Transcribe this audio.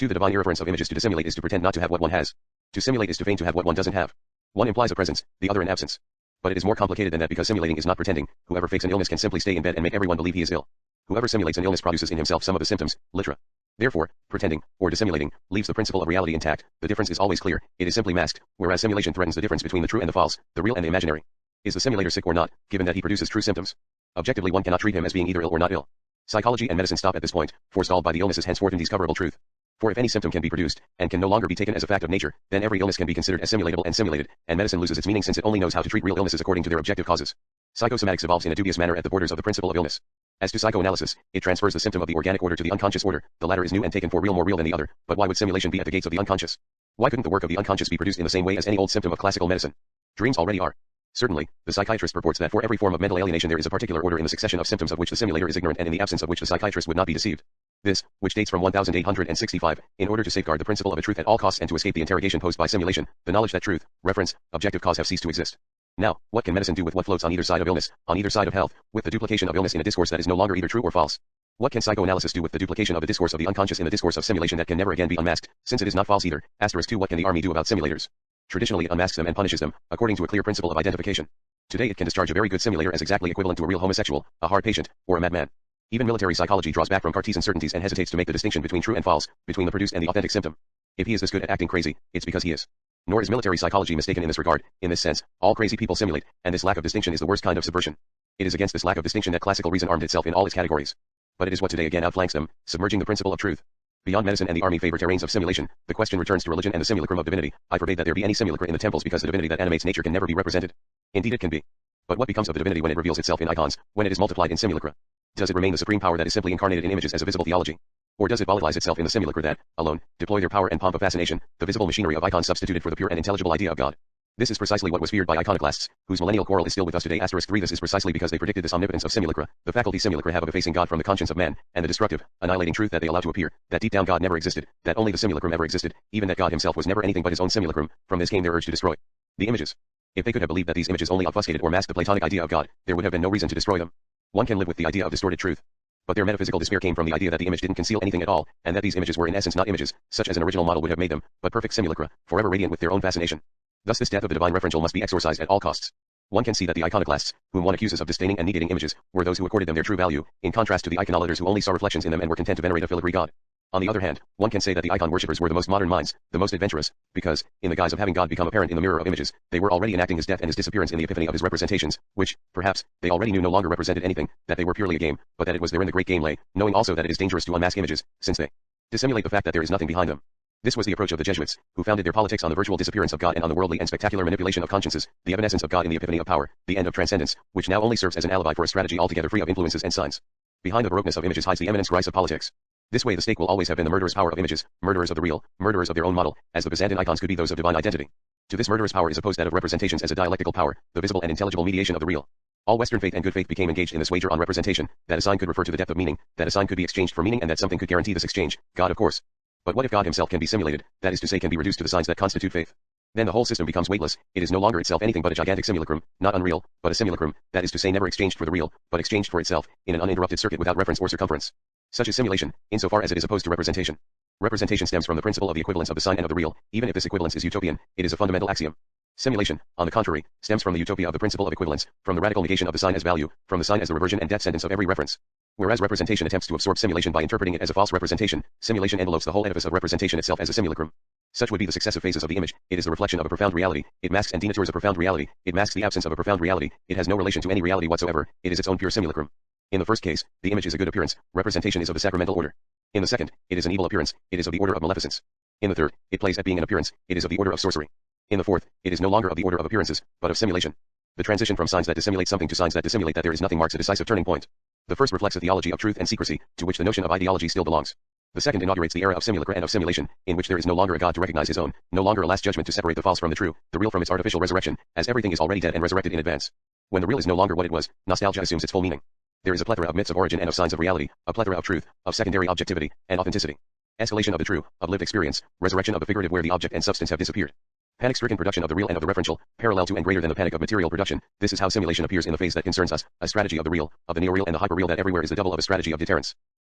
2. The divine irreference of images. To dissimulate is to pretend not to have what one has. To simulate is to feign to have what one doesn't have. One implies a presence, the other an absence. But it is more complicated than that because simulating is not pretending. Whoever fakes an illness can simply stay in bed and make everyone believe he is ill. Whoever simulates an illness produces in himself some of the symptoms, literally. Therefore, pretending, or dissimulating, leaves the principle of reality intact. The difference is always clear, it is simply masked, whereas simulation threatens the difference between the true and the false, the real and the imaginary. Is the simulator sick or not, given that he produces true symptoms? Objectively one cannot treat him as being either ill or not ill. Psychology and medicine stop at this point, forestalled by the illness is henceforth indiscoverable truth. For if any symptom can be produced, and can no longer be taken as a fact of nature, then every illness can be considered as simulatable and simulated, and medicine loses its meaning since it only knows how to treat real illnesses according to their objective causes. Psychosomatics evolves in a dubious manner at the borders of the principle of illness. As to psychoanalysis, it transfers the symptom of the organic order to the unconscious order. The latter is new and taken for real, more real than the other, but why would simulation be at the gates of the unconscious? Why couldn't the work of the unconscious be produced in the same way as any old symptom of classical medicine? Dreams already are. Certainly, the psychiatrist purports that for every form of mental alienation there is a particular order in the succession of symptoms of which the simulator is ignorant and in the absence of which the psychiatrist would not be deceived. This, which dates from 1865, in order to safeguard the principle of a truth at all costs and to escape the interrogation posed by simulation, the knowledge that truth, reference, objective cause have ceased to exist. Now, what can medicine do with what floats on either side of illness, on either side of health, with the duplication of illness in a discourse that is no longer either true or false? What can psychoanalysis do with the duplication of the discourse of the unconscious in the discourse of simulation that can never again be unmasked, since it is not false either? *2. What can the army do about simulators? Traditionally it unmasks them and punishes them, according to a clear principle of identification. Today it can discharge a very good simulator as exactly equivalent to a real homosexual, a hard patient, or a madman. Even military psychology draws back from Cartesian certainties and hesitates to make the distinction between true and false, between the produced and the authentic symptom. If he is this good at acting crazy, it's because he is. Nor is military psychology mistaken in this regard. In this sense, all crazy people simulate, and this lack of distinction is the worst kind of subversion. It is against this lack of distinction that classical reason armed itself in all its categories. But it is what today again outflanks them, submerging the principle of truth. Beyond medicine and the army favor terrains of simulation, the question returns to religion and the simulacrum of divinity. I forbade that there be any simulacra in the temples because the divinity that animates nature can never be represented. Indeed it can be. But what becomes of the divinity when it reveals itself in icons, when it is multiplied in simulacra? Does it remain the supreme power that is simply incarnated in images as a visible theology? Or does it volatilize itself in the simulacra that, alone, deploy their power and pomp of fascination, the visible machinery of icons substituted for the pure and intelligible idea of God? This is precisely what was feared by iconoclasts, whose millennial quarrel is still with us today. *3. This is precisely because they predicted this omnipotence of simulacra, the faculty simulacra have of effacing God from the conscience of man, and the destructive, annihilating truth that they allow to appear, that deep down God never existed, that only the simulacrum ever existed, even that God himself was never anything but his own simulacrum. From this came their urge to destroy the images. If they could have believed that these images only obfuscated or masked the Platonic idea of God, there would have been no reason to destroy them. One can live with the idea of distorted truth. But their metaphysical despair came from the idea that the image didn't conceal anything at all, and that these images were in essence not images, such as an original model would have made them, but perfect simulacra, forever radiant with their own fascination. Thus this death of the divine referential must be exorcised at all costs. One can see that the iconoclasts, whom one accuses of disdaining and negating images, were those who accorded them their true value, in contrast to the iconolaters who only saw reflections in them and were content to venerate a filigree god. On the other hand, one can say that the icon worshippers were the most modern minds, the most adventurous, because, in the guise of having God become apparent in the mirror of images, they were already enacting his death and his disappearance in the epiphany of his representations, which, perhaps, they already knew no longer represented anything, that they were purely a game, but that it was therein the great game lay, knowing also that it is dangerous to unmask images, since they dissimulate the fact that there is nothing behind them. This was the approach of the Jesuits, who founded their politics on the virtual disappearance of God and on the worldly and spectacular manipulation of consciences, the evanescence of God in the epiphany of power, the end of transcendence, which now only serves as an alibi for a strategy altogether free of influences and signs. Behind the baroqueness of images hides the eminence grace of politics. This way the stake will always have been the murderous power of images, murderers of the real, murderers of their own model, as the Byzantine icons could be those of divine identity. To this murderous power is opposed that of representations as a dialectical power, the visible and intelligible mediation of the real. All Western faith and good faith became engaged in this wager on representation, that a sign could refer to the depth of meaning, that a sign could be exchanged for meaning and that something could guarantee this exchange, God of course. But what if God himself can be simulated, that is to say can be reduced to the signs that constitute faith? Then the whole system becomes weightless, it is no longer itself anything but a gigantic simulacrum, not unreal, but a simulacrum, that is to say never exchanged for the real, but exchanged for itself, in an uninterrupted circuit without reference or circumference. Such is simulation, insofar as it is opposed to representation. Representation stems from the principle of the equivalence of the sign and of the real, even if this equivalence is utopian, it is a fundamental axiom. Simulation, on the contrary, stems from the utopia of the principle of equivalence, from the radical negation of the sign as value, from the sign as the reversion and death sentence of every reference. Whereas representation attempts to absorb simulation by interpreting it as a false representation, simulation envelopes the whole edifice of representation itself as a simulacrum. Such would be the successive phases of the image. It is the reflection of a profound reality, it masks and denatures a profound reality, it masks the absence of a profound reality, it has no relation to any reality whatsoever, it is its own pure simulacrum. In the first case, the image is a good appearance, representation is of the sacramental order. In the second, it is an evil appearance, it is of the order of maleficence. In the third, it plays at being an appearance, it is of the order of sorcery. In the fourth, it is no longer of the order of appearances, but of simulation. The transition from signs that dissimulate something to signs that dissimulate that there is nothing marks a decisive turning point. The first reflects a theology of truth and secrecy, to which the notion of ideology still belongs. The second inaugurates the era of simulacra and of simulation, in which there is no longer a God to recognize his own, no longer a last judgment to separate the false from the true, the real from its artificial resurrection, as everything is already dead and resurrected in advance. When the real is no longer what it was, nostalgia assumes its full meaning. There is a plethora of myths of origin and of signs of reality, a plethora of truth, of secondary objectivity, and authenticity. Escalation of the true, of lived experience, resurrection of the figurative where the object and substance have disappeared. Panic-stricken production of the real and of the referential, parallel to and greater than the panic of material production. This is how simulation appears in the phase that concerns us, a strategy of the real, of the neoreal and the hyperreal that everywhere is the double of a strategy of deterrence.